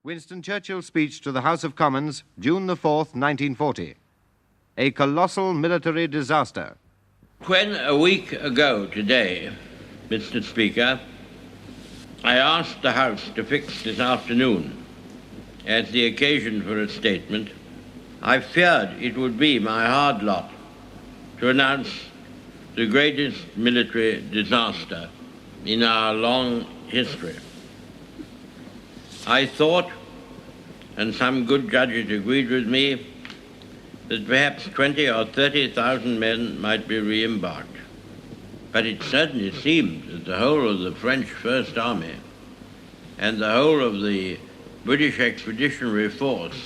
Winston Churchill's speech to the House of Commons, June the 4th, 1940. A colossal military disaster. When a week ago today, Mr. Speaker, I asked the House to fix this afternoon as the occasion for a statement, I feared it would be my hard lot to announce the greatest military disaster in our long history. I thought, and some good judges agreed with me, that perhaps 20 or 30,000 men might be re-embarked. But it certainly seemed that the whole of the French First Army and the whole of the British Expeditionary Force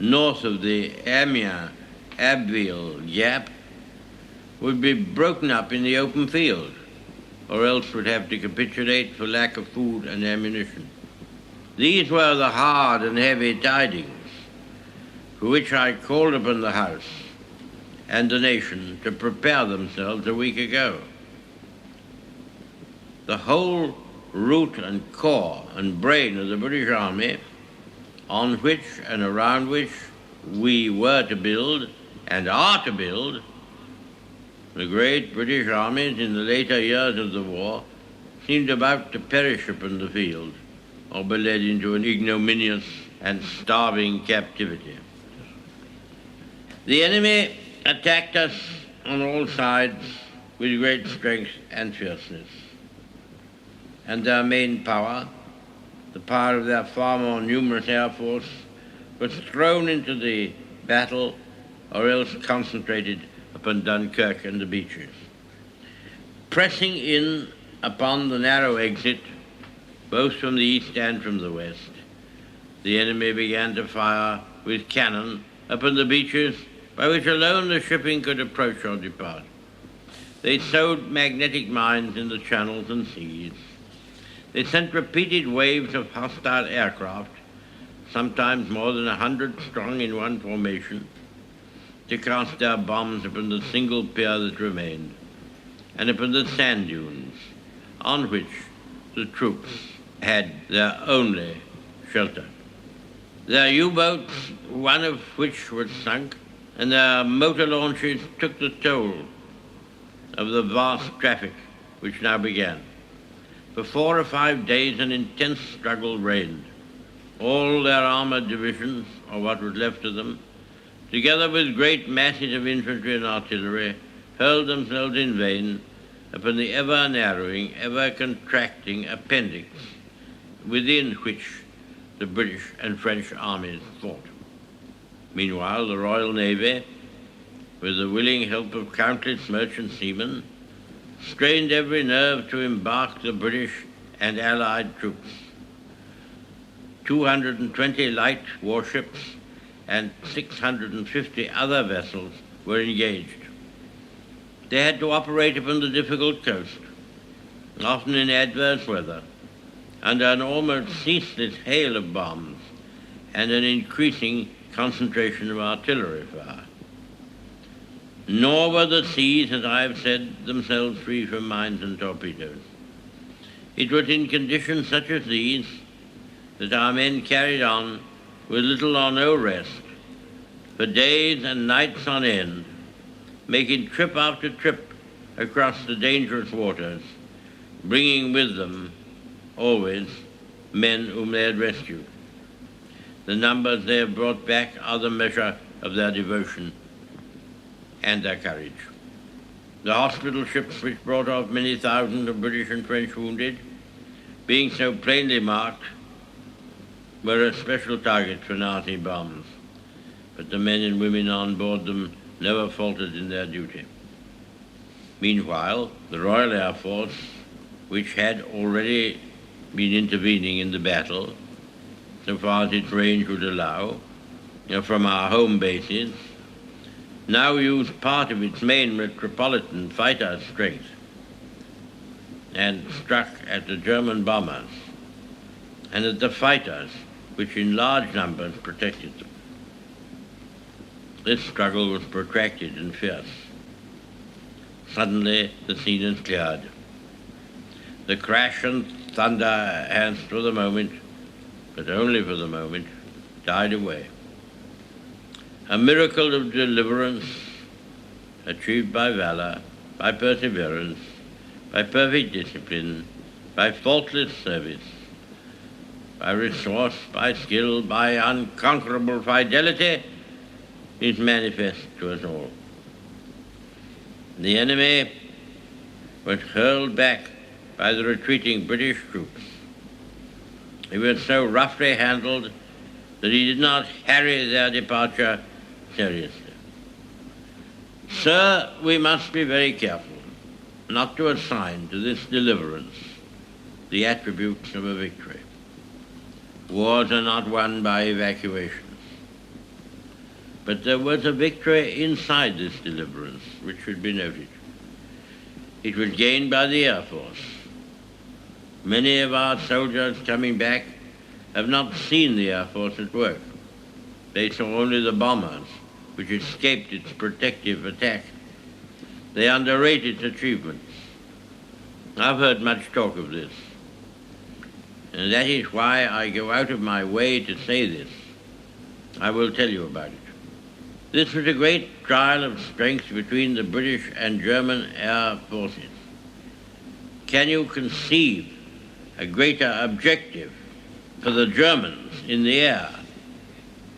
north of the Amiens-Abbeville gap would be broken up in the open field, or else would have to capitulate for lack of food and ammunition. These were the hard and heavy tidings for which I called upon the House and the nation to prepare themselves a week ago. The whole root and core and brain of the British Army, on which and around which we were to build and are to build, the great British armies in the later years of the war seemed about to perish upon the field or be led into an ignominious and starving captivity. The enemy attacked us on all sides with great strength and fierceness, and their main power, the power of their far more numerous air force, was thrown into the battle or else concentrated upon Dunkirk and the beaches. Pressing in upon the narrow exit, both from the east and from the west, the enemy began to fire with cannon upon the beaches by which alone the shipping could approach or depart. They sowed magnetic mines in the channels and seas. They sent repeated waves of hostile aircraft, sometimes more than 100 strong in one formation, to cast their bombs upon the single pier that remained, and upon the sand dunes on which the troops had their only shelter. Their U-boats, one of which was sunk, and their motor launches took the toll of the vast traffic which now began. For 4 or 5 days an intense struggle reigned. All their armored divisions, or what was left of them, together with great masses of infantry and artillery, hurled themselves in vain upon the ever-narrowing, ever-contracting appendix within which the British and French armies fought. Meanwhile, the Royal Navy, with the willing help of countless merchant seamen, strained every nerve to embark the British and Allied troops. 220 light warships and 650 other vessels were engaged. They had to operate upon the difficult coast, often in adverse weather, under an almost ceaseless hail of bombs and an increasing concentration of artillery fire. Nor were the seas, as I have said, themselves free from mines and torpedoes. It was in conditions such as these that our men carried on with little or no rest, for days and nights on end, making trip after trip across the dangerous waters, bringing with them always men whom they had rescued. The numbers they have brought back are the measure of their devotion and their courage. The hospital ships which brought off many thousands of British and French wounded, being so plainly marked, were a special target for Nazi bombs, but the men and women on board them never faltered in their duty. Meanwhile, the Royal Air Force, which had already been intervening in the battle, so far as its range would allow, from our home bases, now used part of its main metropolitan fighter strength and struck at the German bombers and at the fighters which in large numbers protected them. This struggle was protracted and fierce. Suddenly the scene is cleared. The crash and thunder has for the moment but only for the moment, died away. A miracle of deliverance achieved by valor, by perseverance, by perfect discipline, by faultless service, by resource, by skill, by unconquerable fidelity, is manifest to us all. The enemy was hurled back by the retreating British troops. He was so roughly handled that he did not harry their departure seriously. Sir, we must be very careful not to assign to this deliverance the attributes of a victory. Wars are not won by evacuations. But there was a victory inside this deliverance which should be noted. It was gained by the Air Force. Many of our soldiers coming back have not seen the Air Force at work. They saw only the bombers, which escaped its protective attack. They underrate its achievements. I've heard much talk of this. And that is why I go out of my way to say this. I will tell you about it. This was a great trial of strength between the British and German air forces. Can you conceive a greater objective for the Germans in the air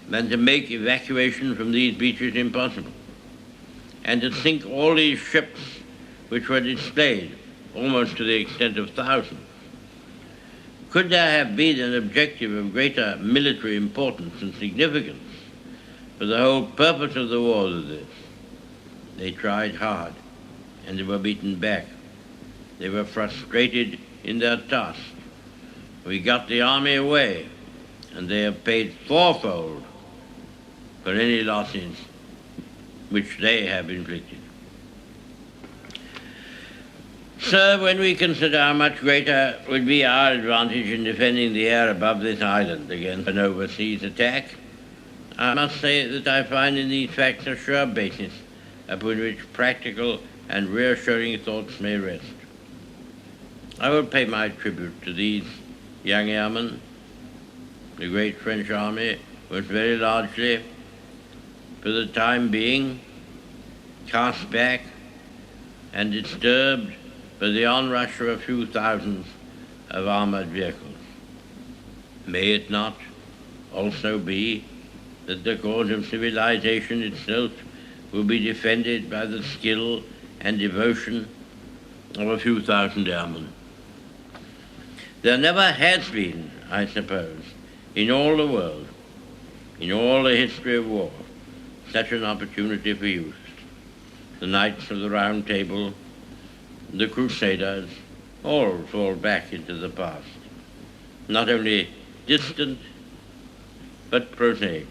than to make evacuation from these beaches impossible, and to sink all these ships which were displayed almost to the extent of thousands? Could there have been an objective of greater military importance and significance? For the whole purpose of the war was this. They tried hard, and they were beaten back. They were frustrated in their task. We got the army away, and they have paid fourfold for any losses which they have inflicted. Sir, when we consider how much greater would be our advantage in defending the air above this island against an overseas attack, I must say that I find in these facts a sure basis upon which practical and reassuring thoughts may rest. I will pay my tribute to these young airmen. The great French army was very largely, for the time being, cast back and disturbed by the onrush of a few thousands of armored vehicles. May it not also be that the cause of civilization itself will be defended by the skill and devotion of a few thousand airmen? There never has been, I suppose, in all the world, in all the history of war, such an opportunity for youth. The Knights of the Round Table, the Crusaders, all fall back into the past, not only distant, but prosaic.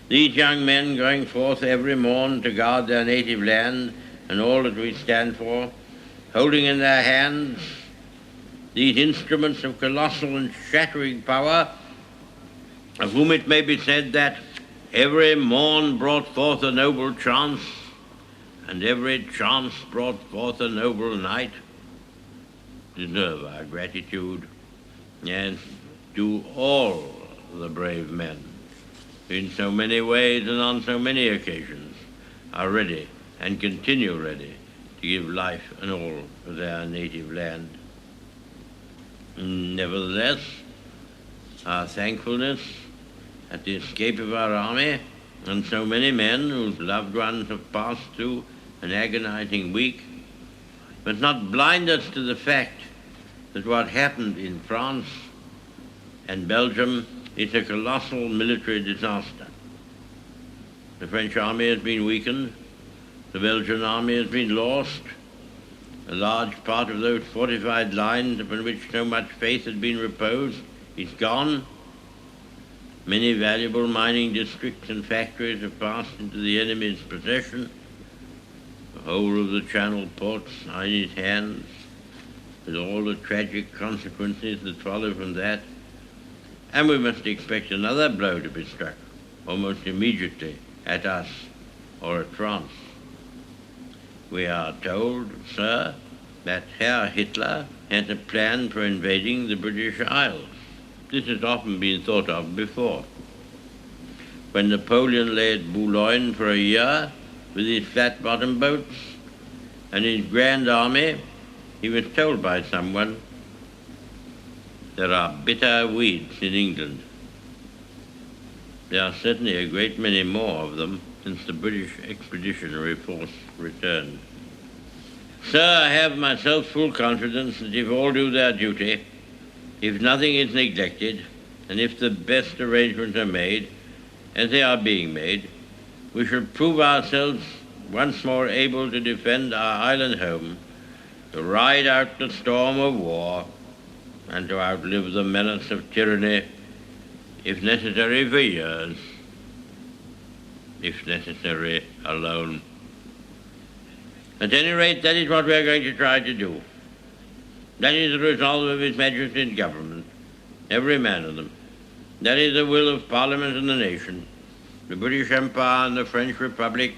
These young men going forth every morn to guard their native land and all that we stand for, holding in their hands these instruments of colossal and shattering power, of whom it may be said that every morn brought forth a noble chance, and every chance brought forth a noble night, deserve our gratitude, and do all the brave men, in so many ways and on so many occasions, are ready and continue ready to give life and all for their native land. Nevertheless, our thankfulness at the escape of our army and so many men whose loved ones have passed through an agonizing week must not blind us to the fact that what happened in France and Belgium is a colossal military disaster. The French army has been weakened, the Belgian army has been lost, a large part of those fortified lines upon which so much faith had been reposed is gone. Many valuable mining districts and factories have passed into the enemy's possession. The whole of the Channel ports are in his hands, with all the tragic consequences that follow from that. And we must expect another blow to be struck almost immediately at us or at France. We are told, sir, that Herr Hitler has a plan for invading the British Isles. This has often been thought of before. When Napoleon lay at Boulogne for a year with his flat-bottom boats and his grand army, he was told by someone, "There are bitter weeds in England." There are certainly a great many more of them since the British Expeditionary Force returned. Sir, I have myself full confidence that if all do their duty, if nothing is neglected, and if the best arrangements are made, as they are being made, we shall prove ourselves once more able to defend our island home, to ride out the storm of war, and to outlive the menace of tyranny, if necessary for years, if necessary alone. At any rate, that is what we are going to try to do. That is the resolve of His Majesty's government, every man of them. That is the will of Parliament and the nation. The British Empire and the French Republic,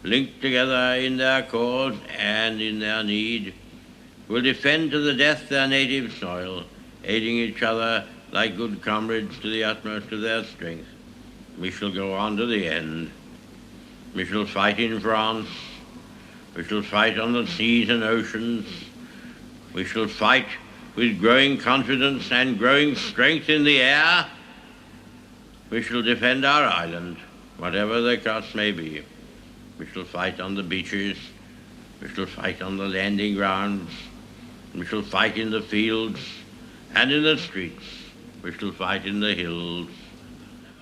linked together in their cause and in their need, will defend to the death their native soil, aiding each other like good comrades to the utmost of their strength. We shall go on to the end. We shall fight in France. We shall fight on the seas and oceans. We shall fight with growing confidence and growing strength in the air. We shall defend our island, whatever the cost may be. We shall fight on the beaches. We shall fight on the landing grounds. We shall fight in the fields and in the streets. We shall fight in the hills.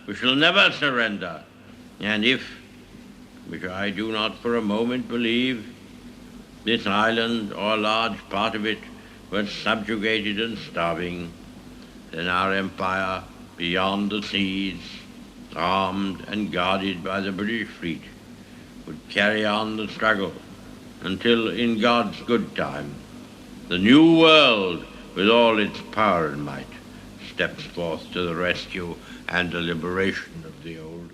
We shall never surrender. And if, which I do not for a moment believe, this island or a large part of it was subjugated and starving, then our empire beyond the seas, armed and guarded by the British fleet, would carry on the struggle until, in God's good time, the new world, with all its power and might, steps forth to the rescue and the liberation of the old.